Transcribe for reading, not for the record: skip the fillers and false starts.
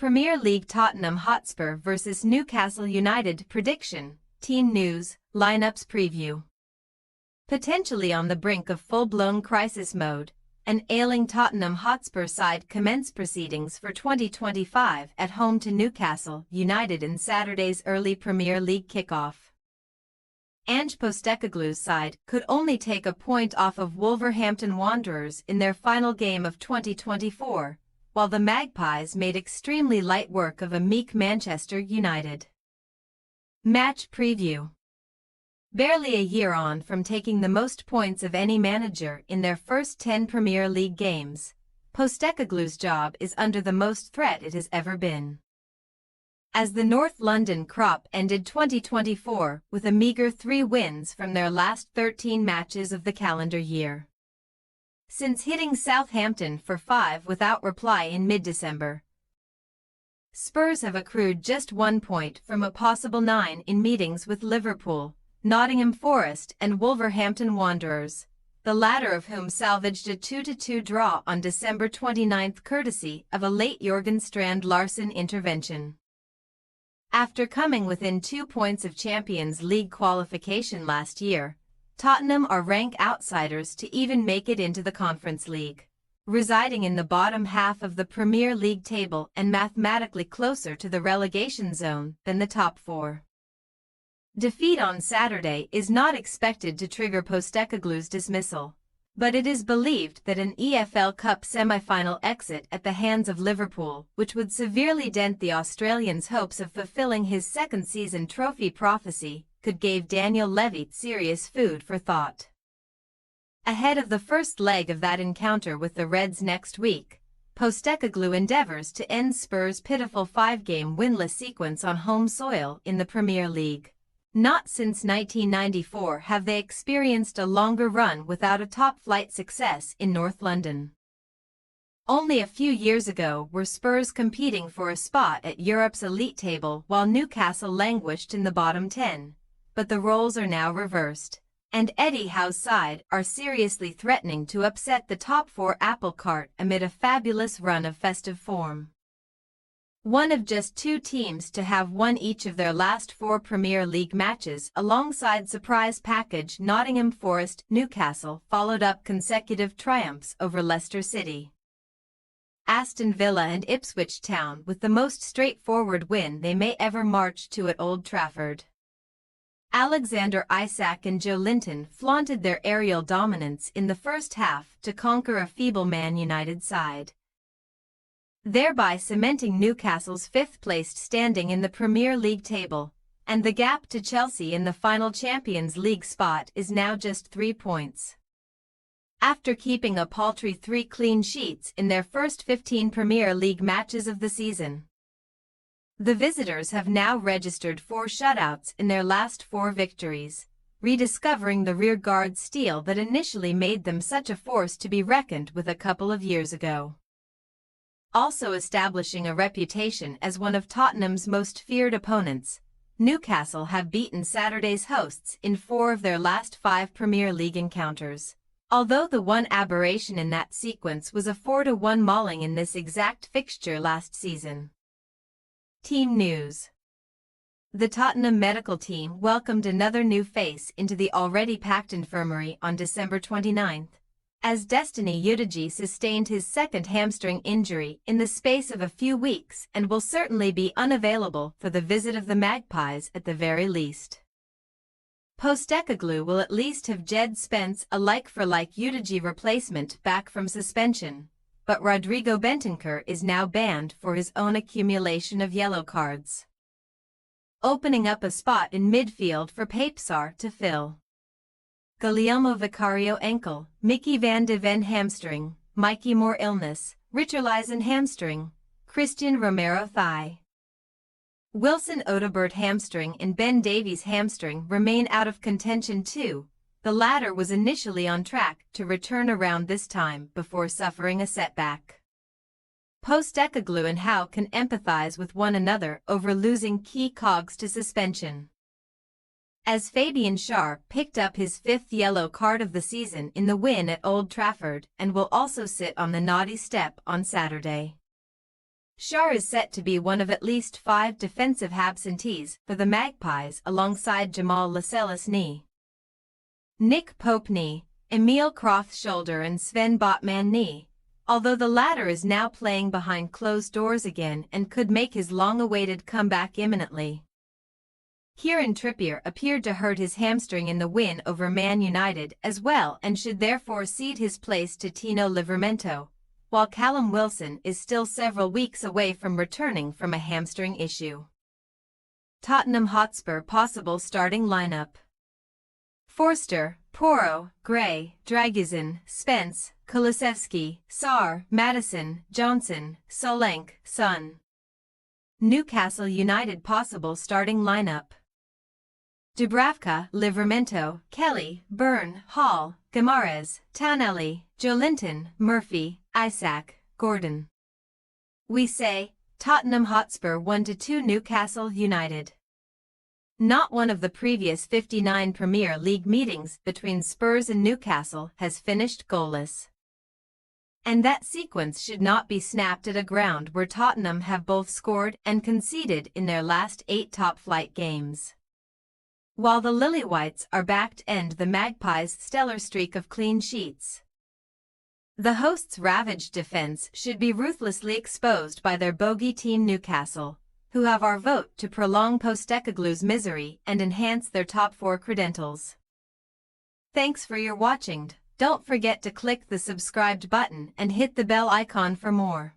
Premier League Tottenham Hotspur vs Newcastle United prediction, team news, lineups preview. Potentially on the brink of full-blown crisis mode, an ailing Tottenham Hotspur side commence proceedings for 2025 at home to Newcastle United in Saturday's early Premier League kickoff. Ange Postecoglou's side could only take a point off of Wolverhampton Wanderers in their final game of 2024, while the Magpies made extremely light work of a meek Manchester United. Match preview. Barely a year on from taking the most points of any manager in their first 10 Premier League games, Postecoglou's job is under the most threat it has ever been. As the North London crop ended 2024 with a meager 3 wins from their last 13 matches of the calendar year. Since hitting Southampton for 5 without reply in mid-December, Spurs have accrued just 1 point from a possible 9 in meetings with Liverpool, Nottingham Forest and Wolverhampton Wanderers, the latter of whom salvaged a 2-2 draw on December 29 courtesy of a late Jørgen Strand Larsen intervention. After coming within 2 points of Champions League qualification last year, Tottenham are rank outsiders to even make it into the Conference League, residing in the bottom half of the Premier League table and mathematically closer to the relegation zone than the top 4. Defeat on Saturday is not expected to trigger Postecoglou's dismissal, but it is believed that an EFL Cup semi-final exit at the hands of Liverpool, which would severely dent the Australian's hopes of fulfilling his second season trophy prophecy, could give Daniel Levy serious food for thought. Ahead of the first leg of that encounter with the Reds next week, Postecoglou endeavours to end Spurs' pitiful 5-game winless sequence on home soil in the Premier League. Not since 1994 have they experienced a longer run without a top-flight success in North London. Only a few years ago were Spurs competing for a spot at Europe's elite table while Newcastle languished in the bottom 10, but the roles are now reversed, and Eddie Howe's side are seriously threatening to upset the top 4 apple cart amid a fabulous run of festive form. One of just 2 teams to have won each of their last 4 Premier League matches alongside surprise package Nottingham Forest, Newcastle followed up consecutive triumphs over Leicester City, Aston Villa and Ipswich Town with the most straightforward win they may ever march to at Old Trafford. Alexander Isak and Joe Linton flaunted their aerial dominance in the first half to conquer a feeble Man United side, thereby cementing Newcastle's 5th-placed standing in the Premier League table, and the gap to Chelsea in the final Champions League spot is now just 3 points. After keeping a paltry 3 clean sheets in their first 15 Premier League matches of the season, the visitors have now registered 4 shutouts in their last 4 victories, rediscovering the rearguard steel that initially made them such a force to be reckoned with a couple of years ago. Also establishing a reputation as one of Tottenham's most feared opponents, Newcastle have beaten Saturday's hosts in 4 of their last 5 Premier League encounters, although the one aberration in that sequence was a 4-1 mauling in this exact fixture last season. Team news. The Tottenham medical team welcomed another new face into the already packed infirmary on December 29, as Destiny Udogie sustained his 2nd hamstring injury in the space of a few weeks and will certainly be unavailable for the visit of the Magpies at the very least. Postecoglou will at least have Jed Spence, a like-for-like Udogie replacement, back from suspension, but Rodrigo Bentancur is now banned for his own accumulation of yellow cards, opening up a spot in midfield for Papesar to fill. Guillermo Vicario ankle, Mickey van de Ven hamstring, Mikey Moore illness, Richarlison hamstring, Christian Romero thigh, Wilson Odobert hamstring and Ben Davies hamstring remain out of contention too. The latter was initially on track to return around this time before suffering a setback. Postecoglou and Howe can empathize with one another over losing key cogs to suspension, as Fabian Schär picked up his 5th yellow card of the season in the win at Old Trafford and will also sit on the naughty step on Saturday. Schär is set to be one of at least 5 defensive absentees for the Magpies alongside Jamal Lascelles, Nick Pope, Emil Croft shoulder and Sven Botman, although the latter is now playing behind closed doors again and could make his long-awaited comeback imminently. Kieran Trippier appeared to hurt his hamstring in the win over Man United as well and should therefore cede his place to Tino Livramento, while Callum Wilson is still several weeks away from returning from a hamstring issue. Tottenham Hotspur possible starting lineup: Forster, Porro, Gray, Dragusin, Spence, Kulusevski, Sarr, Maddison, Johnson, Solanke, Son. Newcastle United possible starting lineup: Dubravka, Livramento, Kelly, Byrne, Hall, Guimaraes, Tonelli, Joelinton, Murphy, Isaac, Gordon. We say, Tottenham Hotspur 1-2 Newcastle United. Not one of the previous 59 Premier League meetings between Spurs and Newcastle has finished goalless. And that sequence should not be snapped at a ground where Tottenham have both scored and conceded in their last 8 top-flight games. While the Lilywhites are back to end the Magpies' stellar streak of clean sheets. The hosts' ravaged defense should be ruthlessly exposed by their bogey team Newcastle, who have our vote to prolong Postecoglou's misery and enhance their top 4 credentals. Thanks for your watching. Don't forget to click the subscribed button and hit the bell icon for more.